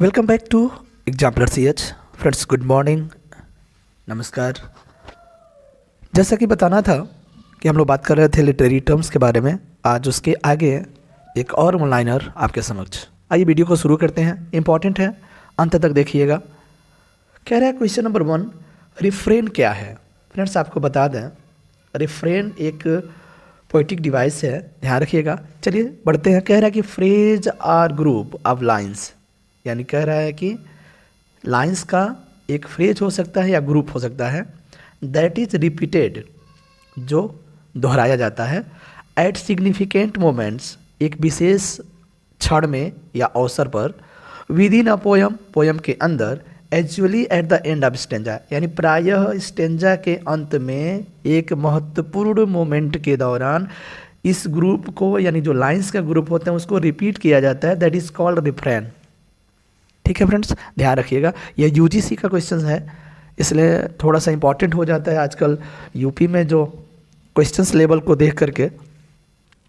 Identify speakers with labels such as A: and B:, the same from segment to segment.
A: Welcome back to Exemplar C H. Friends good morning, नमस्कार। जैसा कि बताना था कि हम लोग बात कर रहे थे लिटरेरी टर्म्स के बारे में। आज उसके आगे एक और वन लाइनर आपके समक्ष। आइए वीडियो को शुरू करते हैं। इंपॉर्टेंट है, अंत तक देखिएगा। कह रहा है क्वेश्चन नंबर 1, रिफ्रेन क्या है। फ्रेंड्स आपको बता दें, रिफ्रेन एक पोइटिक डिवाइस है, ध्यान रखिएगा। चलिए बढ़ते हैं। कह रहा है कि phrase are group of lines, यानी कह रहा है कि लाइंस का एक फ्रेज हो सकता है या ग्रुप हो सकता है, दैट इज रिपीटेड, जो दोहराया जाता है, एट सिग्निफिकेंट मोमेंट्स, एक विशेष क्षण में या अवसर पर, with in a poem, poem के अंदर, actually at the end of stanza, यानी प्रायः स्टेंजा के अंत में एक महत्वपूर्ण मोमेंट के दौरान इस ग्रुप को, यानी जो लाइंस का ग्रुप होते हैं उसको रिपीट किया जाता है। That is called refrain. ठीक है फ्रेंड्स, ध्यान रखिएगा। यह यूजीसी का क्वेश्चन है, इसलिए थोड़ा सा इंपॉर्टेंट हो जाता है आजकल यूपी में जो क्वेश्चंस लेवल को देख करके।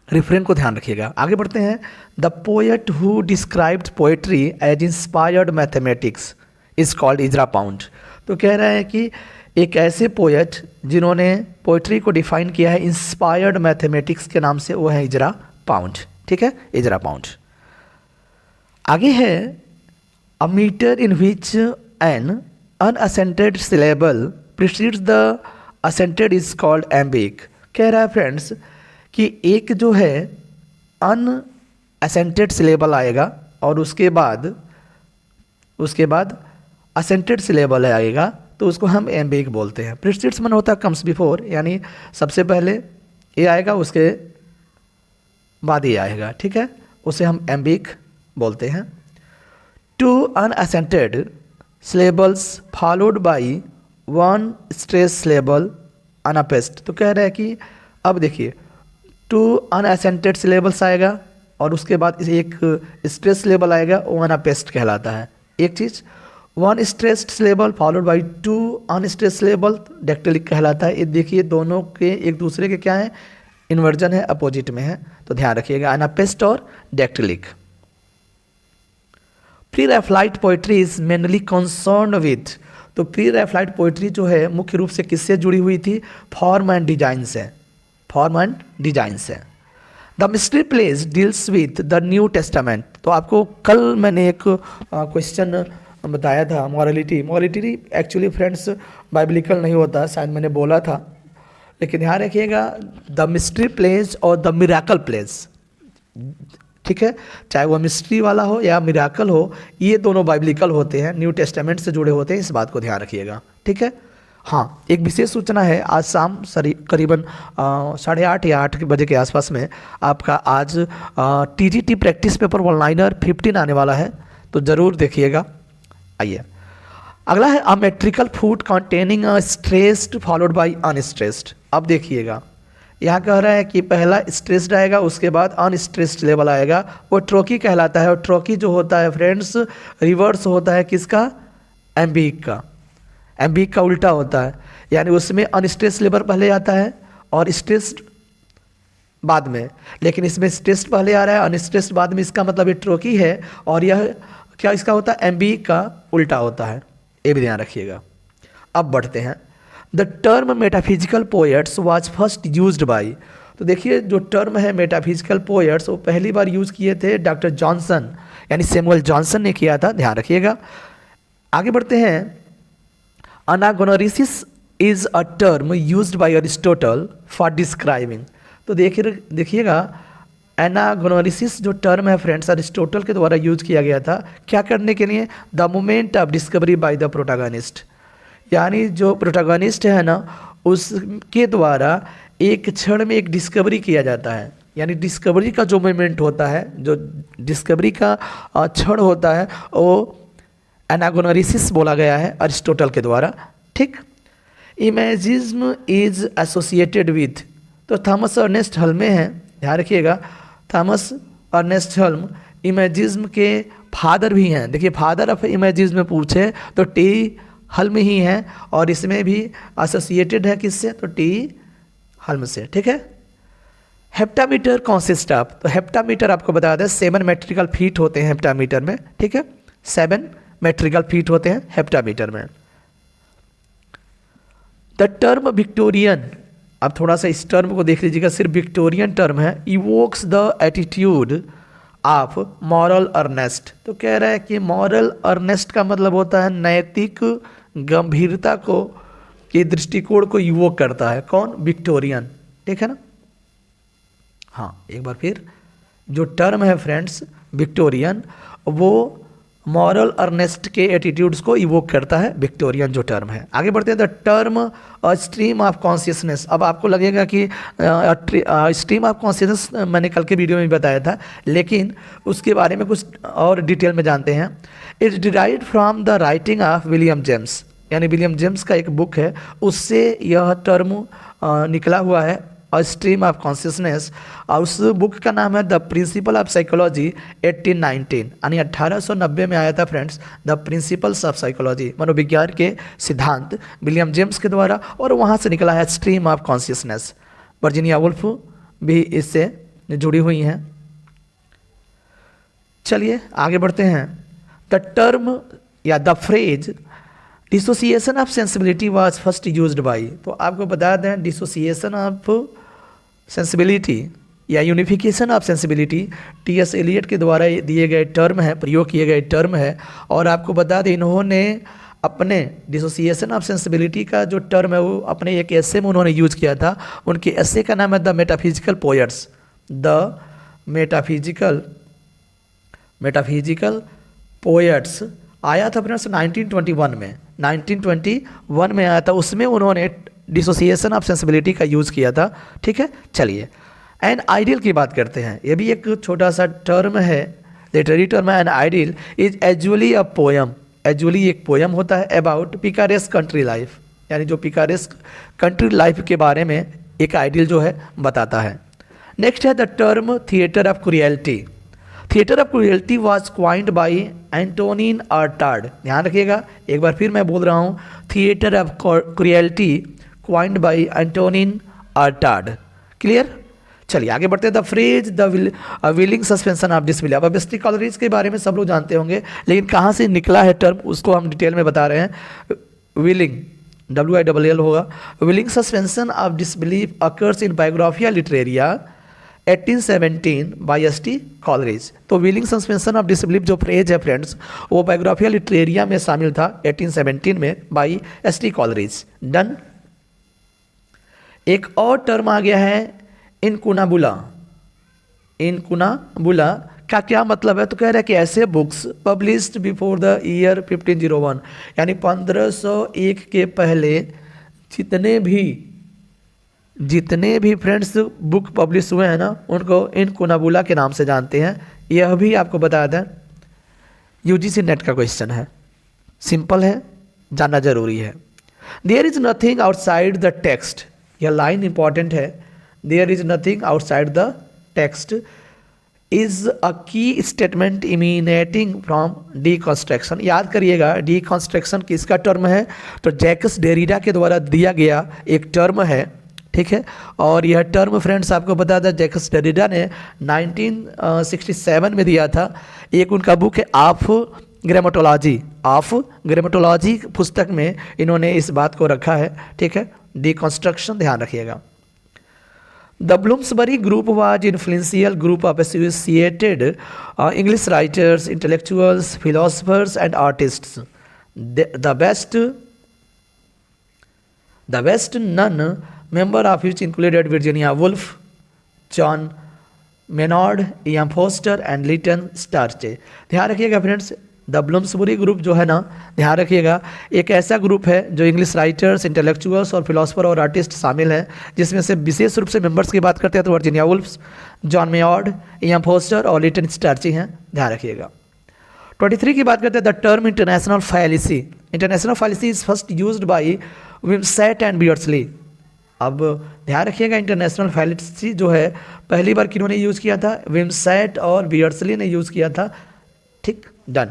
A: रिफ्रेन को ध्यान रखिएगा। आगे बढ़ते हैं। The poet who described poetry as inspired mathematics is called Ezra Pound. तो कह रहा है कि एक ऐसे पोएट जिन्होंने पोएट्री को डिफाइन किया है इंस्पायर्ड मैथमेटिक्स के नाम से, वो है इजरा पाउंड। ठीक है, इजरा पाउंड। आगे है a meter in which an unaccented syllable precedes the accented is called iambic। कह रहा है फ्रेंड्स कि एक जो है अनअसेंटेड सिलेबल आएगा और उसके बाद असेंटेड सिलेबल आएगा, तो उसको हम एम्बिक बोलते हैं। प्रीसीड्स मन होता है कम्स बिफोर, यानी सबसे पहले ये आएगा, उसके बाद ये आएगा। ठीक है, उसे हम एम्बिक बोलते हैं। Two unaccented syllables followed by one stress syllable unapest। तो कह रहा है कि अब देखिए, टू अनअसेंटेड सिलेबल्स आएगा और उसके बाद एक स्ट्रेस सिलेबल आएगा, वो अनापेस्ट कहलाता है। एक चीज़, one stressed syllable followed by two unstressed syllable dactylic कहलाता है। ये देखिए दोनों के एक दूसरे के क्या है, इन्वर्जन है, अपोजिट में है, तो ध्यान रखिएगा, अनापेस्ट और dactylic. Pre Raphaelite poetry is mainly concern with. तो प्री रैफलाइट पोइट्री जो है मुख्य रूप से किससे जुड़ी हुई थी, फॉर्म एंड डिजाइन से, फॉर्म एंड डिजाइन से। The mystery plays deals with the New Testament. तो आपको कल मैंने एक क्वेश्चन बताया था, मॉरलिटी एक्चुअली फ्रेंड्स बाइबलिकल नहीं होता, शायद मैंने बोला था, लेकिन ध्यान रखिएगा, द मिस्ट्री प्लेज और द मिराकल प्लेज, ठीक है, चाहे वो मिस्ट्री वाला हो या मिराकल हो, ये दोनों बाइबलिकल होते हैं, न्यू टेस्टामेंट से जुड़े होते हैं, इस बात को ध्यान रखिएगा। ठीक है, हाँ, एक विशेष सूचना है, आज शाम करीबन 8:30 या 8 बजे के आसपास में आपका आज TGT practice paper one liner 15 आने वाला है, तो ज़रूर देखिएगा। आइए अगला है a metrical foot containing a stressed followed by unstressed. अब देखिएगा, यहाँ कह रहा है कि पहला स्ट्रेस्ड आएगा, उसके बाद अनस्ट्रेस्ड लेवल आएगा, वो ट्रोकी कहलाता है। और ट्रोकी जो होता है फ्रेंड्स रिवर्स होता है किसका, एम्बिक का। एम्बिक का उल्टा होता है, यानी उसमें अनस्ट्रेस्ड लेवल पहले आता है और स्ट्रेस्ड बाद में, लेकिन इसमें स्ट्रेस्ड पहले आ रहा है, अनस्ट्रेस्ड बाद में, इसका मतलब ये ट्रोकी है। और यह क्या इसका होता है, एम्बिक का उल्टा होता है, ये भी ध्यान रखिएगा। अब बढ़ते हैं। The term metaphysical poets was first used bye. तो देखिए जो टर्म है मेटाफिजिकल पोएट्स, वो पहली बार यूज़ किए थे डॉक्टर जॉनसन, यानी सैमुअल जॉनसन ने किया था, ध्यान रखिएगा। आगे बढ़ते हैं। Anagnorisis is a term used by Aristotle for describing. तो देखिएगा, एनागोनोरिसिस जो टर्म है फ्रेंड्स अरिस्टोटल के द्वारा यूज किया गया था, क्या करने के लिए, the moment of discovery by the protagonist, यानी जो प्रोटैगनिस्ट है ना, उसके द्वारा एक क्षण में एक डिस्कवरी किया जाता है, यानी डिस्कवरी का जो मोमेंट होता है, जो डिस्कवरी का क्षण होता है, वो एनागोनोरिसिस बोला गया है अरिस्टोटल के द्वारा। ठीक, इमेजिज्म इज एसोसिएटेड विथ। तो थॉमस अर्नेस्ट हल्मे हैं, ध्यान रखिएगा, थॉमस अर्नेस्ट हल्म इमेजिज्म के फादर भी हैं। देखिए फादर ऑफ इमेजिज्म पूछे तो टी हल्म ही है, और इसमें भी एसोसिएटेड है किससे, तो टी हल्म से। ठीक है, हेप्टामीटर कॉन्सिस्ट ऑफ। तो हेप्टामीटर आपको बता दें 7 मेट्रिकल फीट होते हैं हेप्टामीटर में। ठीक है, 7 मेट्रिकल फीट होते हैं हेप्टामीटर में। द टर्म विक्टोरियन, अब थोड़ा सा इस टर्म को देख लीजिएगा, सिर्फ विक्टोरियन टर्म है। Evokes the attitude of moral earnest, तो कह रहा है कि मॉरल अर्नेस्ट का मतलब होता है नैतिक गंभीरता को, ये दृष्टिकोण को इवोक करता है। कौन? विक्टोरियन, ठीक है ना। हाँ, एक बार फिर, जो टर्म है फ्रेंड्स विक्टोरियन, वो मॉरल अर्नेस्ट के एटीट्यूड्स को इवोक करता है, विक्टोरियन जो टर्म है। आगे बढ़ते हैं। The term stream of consciousness, अब आपको लगेगा कि स्ट्रीम ऑफ कॉन्शियसनेस मैंने कल के वीडियो में भी बताया था, लेकिन उसके बारे में कुछ और डिटेल में जानते हैं। It's derived from the writing of William James, यानी विलियम जेम्स का एक बुक है, उससे यह टर्म निकला हुआ है, अ स्ट्रीम ऑफ कॉन्शियसनेस। और उस बुक का नाम है द प्रिंसिपल ऑफ साइकोलॉजी 1819, यानी 1890 में आया था friends, the principles of psychology, मनोविज्ञान के सिद्धांत विलियम जेम्स के द्वारा, और वहाँ से निकला है stream of consciousness. Virginia Woolf भी इससे जुड़ी हुई हैं। चलिए आगे बढ़ते हैं। द टर्म या the phrase dissociation of sensibility was first used by, तो आपको बता दें डिसोसिएशन ऑफ सेंसिबिलिटी या unification of sensibility T S. Eliot के द्वारा दिए गए टर्म है, प्रयोग किए गए टर्म है। और आपको बता दें इन्होंने अपने डिसोसिएशन ऑफ सेंसिबिलिटी का जो टर्म है वो अपने एक एस्से में उन्होंने यूज किया था। उनके एस्से का नाम है the metaphysical poets, the metaphysical poets, आया था फ्रेंड्स 1921 में, 1921 में आया था। उसमें उन्होंने डिसोसिएशन ऑफ सेंसिबिलिटी का यूज़ किया था, ठीक है। चलिए एन आइडियल की बात करते हैं, ये भी एक छोटा सा टर्म है, लिटरेरी टर्म है। An idyll is usually a poem, usually एक पोएम होता है अबाउट पिकारेस्क कंट्री लाइफ, यानी जो पिकारेस्क कंट्री लाइफ के बारे में एक आइडियल जो है बताता है। नेक्स्ट है the term theatre of cruelty. Theatre of cruelty was coined by Antonin Artaud, ध्यान रखिएगा, एक बार फिर मैं बोल रहा हूँ, theatre of cruelty coined by Antonin Artaud. Clear? चलिए आगे बढ़ते हैं। The phrase the willing suspension of disbelief, अब बेस्टी कॉलरीज के बारे में सब लोग जानते होंगे, लेकिन कहाँ से निकला है टर्म उसको हम डिटेल में बता रहे हैं। विलिंग WILL होगा। Willing suspension of disbelief occurs in Biographia Literaria 1817 by S.T. Coleridge. तो विलिंग सस्पेंशन ऑफ डिसबिलीफ जो फ्रेज है फ्रेंड्स, वो बायोग्राफिया लिटरेरिया में शामिल था 1817 में बाई S.T. कॉलरेज। डन। एक और टर्म आ गया है इनकुनाबुला। इनकुनाबुला का क्या मतलब है? तो कह रहा है कि ऐसे books published before the year 1501, यानी 1501 के पहले जितने भी फ्रेंड्स बुक पब्लिश हुए हैं ना, उनको इनकुनाबुला के नाम से जानते हैं। यह भी आपको बता दें UGC नेट का क्वेश्चन है, सिंपल है, जानना जरूरी है। There is nothing outside the text, यह लाइन इंपॉर्टेंट है। There is nothing outside the text is a key statement emanating from deconstruction. याद करिएगा डीकंस्ट्रक्शन किसका टर्म है? तो जैकस डेरिडा के द्वारा दिया गया एक टर्म है, ठीक है। और यह टर्म फ्रेंड्स आपको बता दें जैकस डेरिडा ने 1967 में दिया था। एक उनका बुक है ऑफ ग्रामेटोलॉजी पुस्तक में इन्होंने इस बात को रखा है, ठीक है। डीकंस्ट्रक्शन ध्यान रखिएगा। The Bloomsbury group was influential group of associated English writers, intellectuals, philosophers and artists. The best known member of which included Virginia Woolf, John Maynard, E.M. Foster and Lytton Strachey। ध्यान रखिएगा friends, the Bloomsbury group जो है ना, ध्यान रखिएगा, एक ऐसा group है जो इंग्लिश राइटर्स, इंटेलेक्चुअल्स और फिलोसफर और आर्टिस्ट शामिल हैं, जिसमें से विशेष रूप से मेंबर्स की बात करते हैं तो Virginia Woolf, John Maynard, E.M. Forster और लिटन स्टार्ची हैं। ध्यान रखिएगा। 23 की बात करते हैं the term intentional fallacy. Intentional fallacy is first used by Wimsatt and Beardsley. अब ध्यान रखिएगा इंटरनेशनल फैलिसी जो है पहली बार किन्होंने यूज़ किया था? विमसेट और बियर्सली ने यूज़ किया था, ठीक। डन।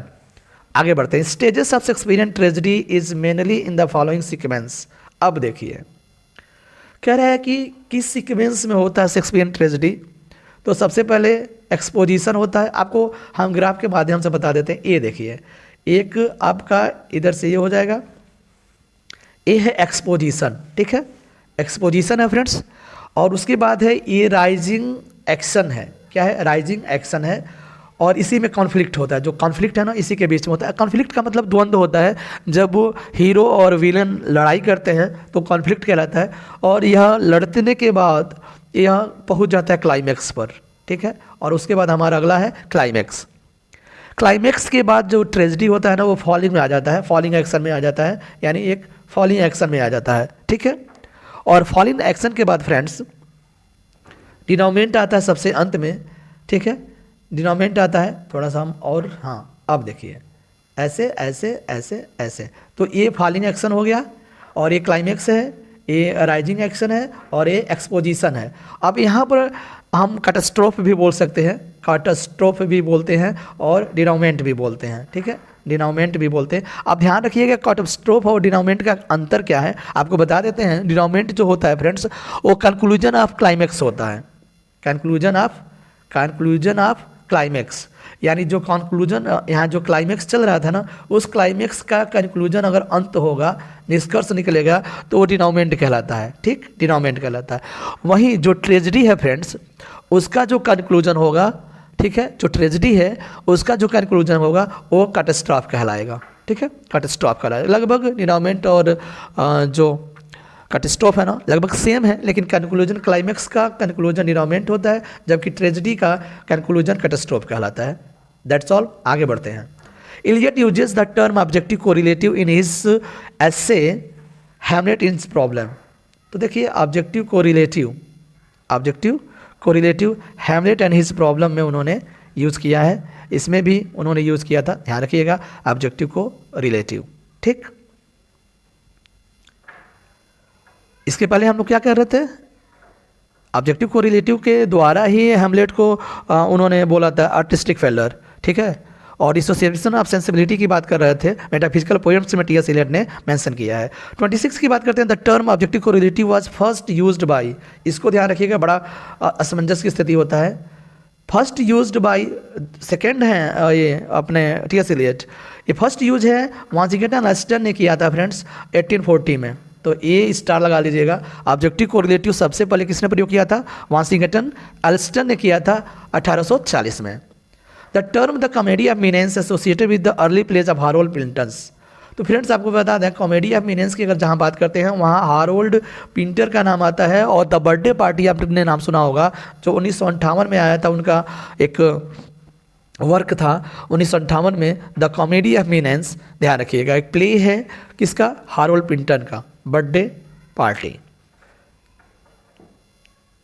A: आगे बढ़ते हैं। Stages of Shakespearean tragedy is mainly in the following sequence. अब देखिए कह रहा है कि किस सीक्वेंस में होता है शेक्सपियरियन ट्रेजेडी। तो सबसे पहले एक्सपोजिशन होता है, आपको हम ग्राफ के माध्यम से बता देते हैं। ये देखिए, एक आपका इधर से ये हो जाएगा, ये है एक्सपोजिशन, ठीक है, एक्सपोजिशन है फ्रेंड्स। और उसके बाद है ये राइजिंग एक्शन है, क्या है, राइजिंग एक्शन है। और इसी में कॉन्फ्लिक्ट होता है, जो कॉन्फ्लिक्ट है ना इसी के बीच में होता है। कॉन्फ्लिक्ट का मतलब द्वंद्व होता है, जब हीरो और विलन लड़ाई करते हैं तो कॉन्फ्लिक्ट कहलाता है। और यह लड़ने के बाद यह पहुंच जाता है क्लाइमैक्स पर, ठीक है। और उसके बाद हमारा अगला है क्लाइमैक्स। क्लाइमैक्स के बाद जो ट्रेजेडी होता है ना वो फॉलिंग में आ जाता है, फॉलिंग एक्शन में आ जाता है, यानी एक फॉलिंग एक्शन में आ जाता है, ठीक है। और फॉलिंग एक्शन के बाद फ्रेंड्स डिनोमिनेट आता है सबसे अंत में, ठीक है, डिनोमिनेट आता है थोड़ा सा हम, और हाँ अब देखिए ऐसे ऐसे ऐसे ऐसे, तो ये फॉलिंग एक्शन हो गया, और ये क्लाइमैक्स है, ये राइजिंग एक्शन है, और ये एक्सपोजिशन है। अब यहाँ पर हम कैटास्ट्रोफ भी बोल सकते हैं, कैटास्ट्रोफ भी बोलते हैं, और डिनोमिनेट भी बोलते हैं, ठीक है, डिनोमिनेट भी बोलते हैं। अब ध्यान रखिएगा कैटास्ट्रोफ और डिनोमिनेट का अंतर क्या है, आपको बता देते हैं। डिनोमिनेट जो होता है फ्रेंड्स वो कंक्लूजन ऑफ क्लाइमैक्स होता है, कंक्लूजन ऑफ क्लाइमैक्स, यानी जो कंक्लूजन यहाँ जो क्लाइमैक्स चल रहा था ना उस क्लाइमैक्स का कंक्लूजन अगर अंत होगा, निष्कर्ष निकलेगा, तो वो डिनोमिनेट कहलाता है, ठीक, डिनोमिनेट कहलाता है। वहीं जो ट्रेजेडी है फ्रेंड्स उसका जो कंक्लूजन होगा, ठीक है, जो ट्रेजेडी है उसका जो कंक्लूजन होगा वो कैटास्ट्रॉफ कहलाएगा, ठीक है, कैटास्ट्रॉफ कहलाएगा। लगभग डिनोमिनेट और जो कैटास्ट्रॉफ है ना लगभग सेम है, लेकिन कंक्लूजन क्लाइमैक्स का कंक्लूजन डिनोमिनेट होता है, जबकि ट्रेजेडी का कंक्लूजन कैटास्ट्रॉफ कहलाता है। दैट्स ऑल, आगे बढ़ते हैं। Eliot uses the term objective correlative in his essay Hamlet in problem. तो देखिए objective correlative Hamlet and his problem में उन्होंने यूज़ किया है, इसमें भी उन्होंने यूज़ किया था, ध्यान रखिएगा, ऑब्जेक्टिव को रिलेटिव, ठीक। इसके पहले हम लोग क्या कर रहे थे, ऑब्जेक्टिव को रिलेटिव के द्वारा ही हैमलेट को उन्होंने बोला था आर्टिस्टिक फेलर, ठीक है। और एसोसिएशन ऑफ सेंसिबिलिटी की बात कर रहे थे, मेटाफिजिकल पोएम्स में टी.एस. एलियट ने मेंशन किया है। 26 की बात करते हैं, द टर्म ऑब्जेक्टिव को relative was first used bye, इसको ध्यान रखिएगा, बड़ा असमंजस की स्थिति होता है। फर्स्ट यूज्ड बाय, सेकेंड है ये अपने टी.एस. एलियट, ये फर्स्ट यूज है वाशिंगटन अल्स्टन ने किया था फ्रेंड्स 1840 में, तो ये स्टार लगा लीजिएगा। ऑब्जेक्टिव को रिलेटिव सबसे पहले किसने प्रयोग किया था, वाशिंगटन अल्स्टन ने किया था 1840 में। The term the comedy of menace associated with the early plays of Harold Pinter's. तो फ्रेंड्स आपको बता दें कॉमेडी ऑफ मीनेंस की अगर जहाँ बात करते हैं वहाँ हारोल्ड पिंटर का नाम आता है, और द बर्थडे पार्टी आपने नाम सुना होगा जो 1958 में आया था, उनका एक वर्क था 1958 में, द कॉमेडी ऑफ मीनेंस, ध्यान रखिएगा, एक प्ले है किसका, हारोल्ड पिंटर का, बर्थडे पार्टी,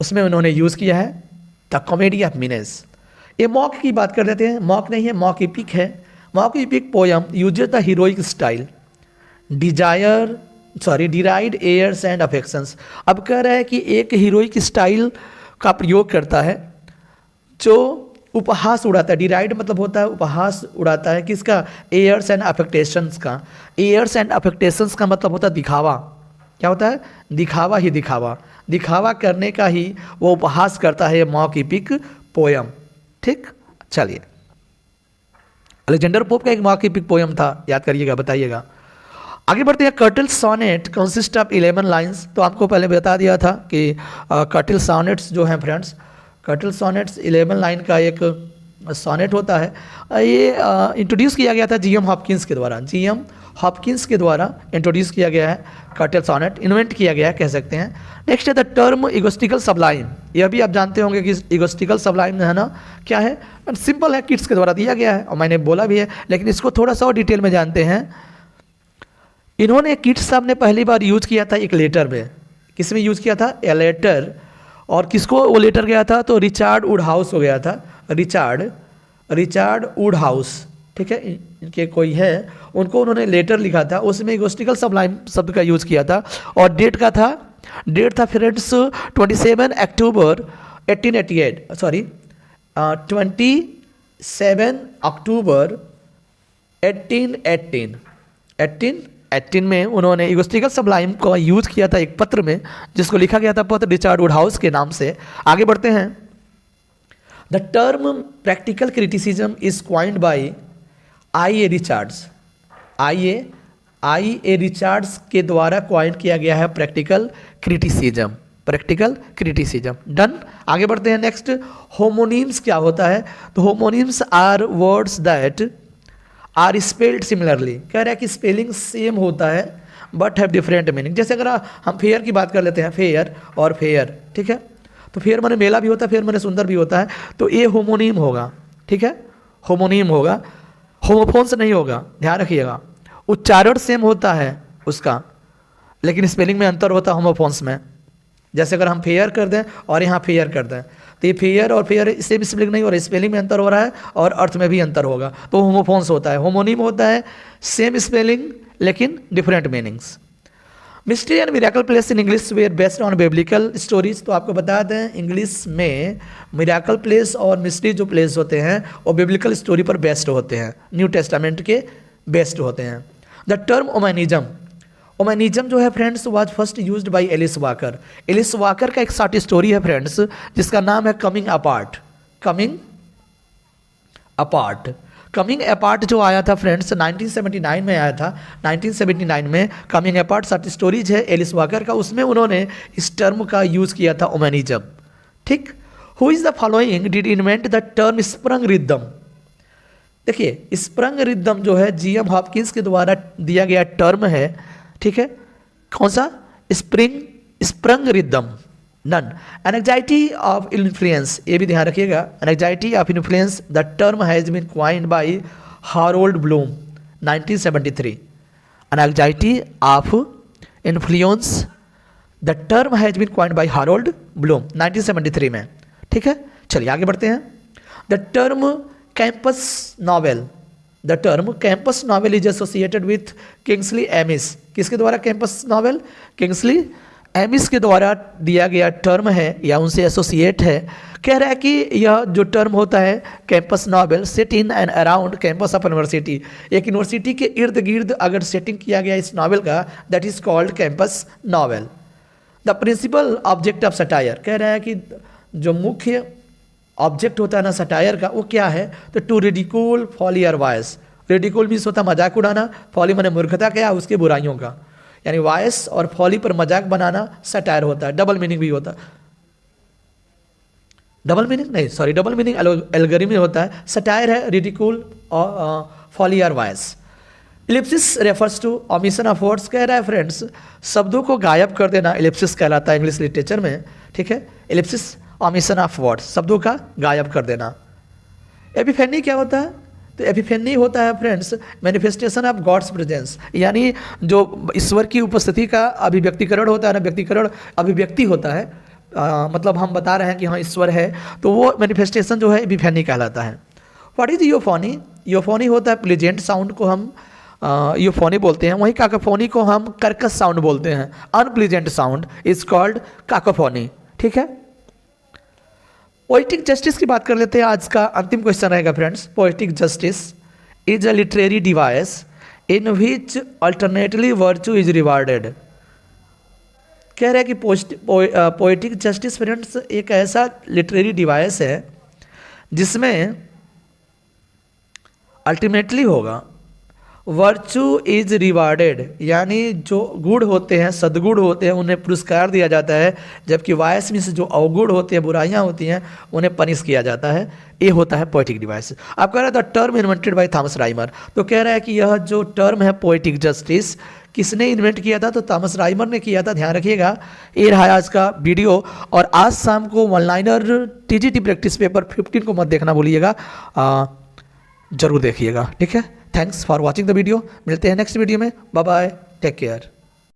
A: उसमें उन्होंने यूज़ किया है द कॉमेडी ऑफ मीनेंस। ये मॉक की बात कर लेते हैं, मॉक नहीं है, मॉक एपिक है। Mock epic poem uses the heroic style deride airs and affections. अब कह रहा है कि एक हीरोइक स्टाइल का प्रयोग करता है जो उपहास उड़ाता है, डिराइड मतलब होता है उपहास उड़ाता है, किसका, एयर्स एंड अफेक्टेशंस का। एयर्स एंड अफेक्टेशंस का मतलब होता है दिखावा, क्या होता है, दिखावा ही दिखावा, दिखावा करने का ही वो उपहास करता है, मॉक एपिक पोयम, ठीक। चलिए, अलेक्जेंडर पोप का एक मॉक एपिक पोयम था, याद करिएगा, बताइएगा। आगे बढ़ते हैं। Curtal sonnet consist of 11 lines. तो आपको पहले बता दिया था कि कर्टल सॉनेट्स जो हैं फ्रेंड्स, कर्टल सॉनेट्स 11 लाइन का एक सॉनेट होता है। ये इंट्रोड्यूस किया गया था जी.एम. हॉपकिंस के द्वारा, जी.एम. हॉपकिंस के द्वारा इंट्रोड्यूस किया गया है कर्टल सॉनेट, इन्वेंट किया गया है कह सकते हैं। नेक्स्ट है द टर्म इगोस्टिकल सबलाइम। यह भी आप जानते होंगे कि इगोस्टिकल सबलाइम है ना क्या है, सिंपल है, किड्स के द्वारा दिया गया है और मैंने बोला भी है, लेकिन इसको थोड़ा सा और डिटेल में जानते हैं। इन्होंने किड्स साहब ने पहली बार यूज किया था एक लेटर में, किस में यूज किया था, ए लेटर। और किसको वो लेटर गया था, तो रिचार्ड वुडहाउस हो गया था, रिचार्ड वुडहाउस, ठीक है, इनके कोई है, उनको उन्होंने लेटर लिखा था, उसमें इगोस्टिकल सबलाइम शब्द का यूज़ किया था। और डेट था फ्रेंड्स 27 अक्टूबर 1818 में उन्होंने इगोस्टिकल सबलाइम को यूज़ किया था एक पत्र में, जिसको लिखा गया था पत्र रिचार्ड वुडहाउस के नाम से। आगे बढ़ते हैं। The term practical criticism is coined by I A Richards. I A Richards के द्वारा क्वाइंट किया गया है practical criticism. Practical criticism done. आगे बढ़ते हैं नेक्स्ट। होमोनिम्स क्या होता है? तो homonyms are words that are spelled similarly. कह रहा है कि स्पेलिंग सेम होता है बट हैव डिफरेंट मीनिंग। जैसे अगर हम फेयर की बात कर लेते हैं, फेयर और फेयर, ठीक है, तो फेयर माने मेला भी होता है, फेयर माने सुंदर भी होता है, तो ये होमोनिम होगा, ठीक है, होमोनिम होगा, होमोफोन्स नहीं होगा, ध्यान रखिएगा। उच्चारण सेम होता है उसका, लेकिन स्पेलिंग में अंतर होता है होमोफोन्स में। जैसे अगर हम फेयर कर दें और यहाँ फेयर कर दें, तो ये फेयर और फेयर सेम स्पेलिंग नहीं हो रहा है, स्पेलिंग में अंतर हो रहा है और अर्थ में भी अंतर होगा, तो होमोफोन्स होता है। होमोनिम होता है सेम स्पेलिंग लेकिन different meanings. Mystery and miracle plays in English were based on biblical stories. तो आपको बता दें इंग्लिश में मिरेकल प्लेस और मिस्ट्री जो प्लेस होते हैं वो बिब्लिकल स्टोरी पर बेस्ड होते हैं, न्यू टेस्टामेंट के बेस्ड होते हैं। द टर्म ओमेनिज्म, ओमेनिज्म जो है friends was first used by Alice Walker. Alice Walker का एक शॉर्ट स्टोरी है फ्रेंड्स जिसका नाम है coming apart. Coming apart, coming apart जो आया था फ्रेंड्स 1979 में आया था। 1979 में कमिंग अपार्ट शॉर्ट स्टोरीज है एलिस वाकर का, उसमें उन्होंने इस टर्म का यूज़ किया था ओमेनिज्म, ठीक। Who is the following did invent the term sprung rhythm. देखिए स्प्रंग रिदम जो है जीएम हॉपकिंस के द्वारा दिया गया टर्म है, ठीक है, कौन सा? Sprung rhythm. None. Anxiety of influence, ये भी ध्यान रखिएगा, anxiety of influence the term has been coined by Harold Bloom 1973। Anxiety of influence the term has been coined by Harold Bloom 1973 में, ठीक है। चलिए आगे बढ़ते हैं। The term campus novel, the term campus novel is associated with Kingsley Amis. किसके द्वारा campus novel? Kingsley amiss के द्वारा दिया गया टर्म है या उनसे एसोसिएट है। कह रहा है कि यह जो टर्म होता है campus novel set in and around campus of university, एक यूनिवर्सिटी के इर्द गिर्द अगर सेटिंग किया गया इस नॉवेल का, that is called campus novel. The principal object of satire, कह रहा है कि जो मुख्य ऑब्जेक्ट होता है ना सटायर का वो क्या है? तो टू रिडिकूल फॉली और वायस। रिडिकूल मीन्स होता है मजाक उड़ाना, फॉली माने मूर्खता क्या, उसके बुराइयों का, यानी वायस और फॉली पर मजाक बनाना सटायर होता है। डबल मीनिंग भी होता है, डबल मीनिंग नहीं, सॉरी, डबल मीनिंग एल्गोरिथम में होता है। सटायर है रिडिकूल और फॉली और vice. Ellipsis refers to omission of words, कह रहा है फ्रेंड्स शब्दों को गायब कर देना इलिप्सिस कहलाता है इंग्लिश लिटरेचर में, ठीक है। इलिप्सिस ओमिशन ऑफ वर्ड्स, शब्दों का गायब कर देना। एपिफेनी क्या होता है? तो एपिफेनी होता है friends manifestation of God's presence, यानी जो ईश्वर की उपस्थिति का अभिव्यक्तिकरण होता है ना, व्यक्तिकरण अभिव्यक्ति होता है, मतलब हम बता रहे हैं कि हाँ ईश्वर है, तो वो मैनिफेस्टेशन जो है एपिफेनी कहलाता है। What is यूफोनी? यूफोनी होता है प्लेजेंट साउंड को हम यूफोनी बोलते हैं, वहीं काकोफोनी को हम कर्कश साउंड बोलते हैं। अनप्लीजेंट साउंड इज कॉल्ड काकोफोनी, ठीक है। पोएटिक जस्टिस की बात कर लेते हैं, आज का अंतिम क्वेश्चन रहेगा friends. Poetic justice is a literary device in which alternately virtue is rewarded. कह रहे हैं कि पोएटिक जस्टिस फ्रेंड्स एक ऐसा लिटरेरी डिवाइस है जिसमें अल्टीमेटली होगा वर्च्यू इज रिवार्डेड, यानी जो गुण होते हैं, सद्गुण होते हैं, उन्हें पुरस्कार दिया जाता है, जबकि वायस मीन्स जो अवगुण होते हैं, बुराइयां होती हैं, उन्हें पनिश किया जाता है। ये होता है पोएटिक डिवाइस। आप कह रहे थे term invented by Thomas Rymer, तो कह रहा है कि यह जो टर्म है पोएटिक जस्टिस किसने इन्वेंट किया था? तो थॉमस राइमर ने किया था, ध्यान रखिएगा। ये रहा आज का वीडियो, और आज शाम को one liner TGT practice paper 15 को मत देखना भूलिएगा, जरूर देखिएगा, ठीक है। Thanks for watching the video, मिलते हैं नेक्स्ट वीडियो में, बाय बाय, टेक केयर।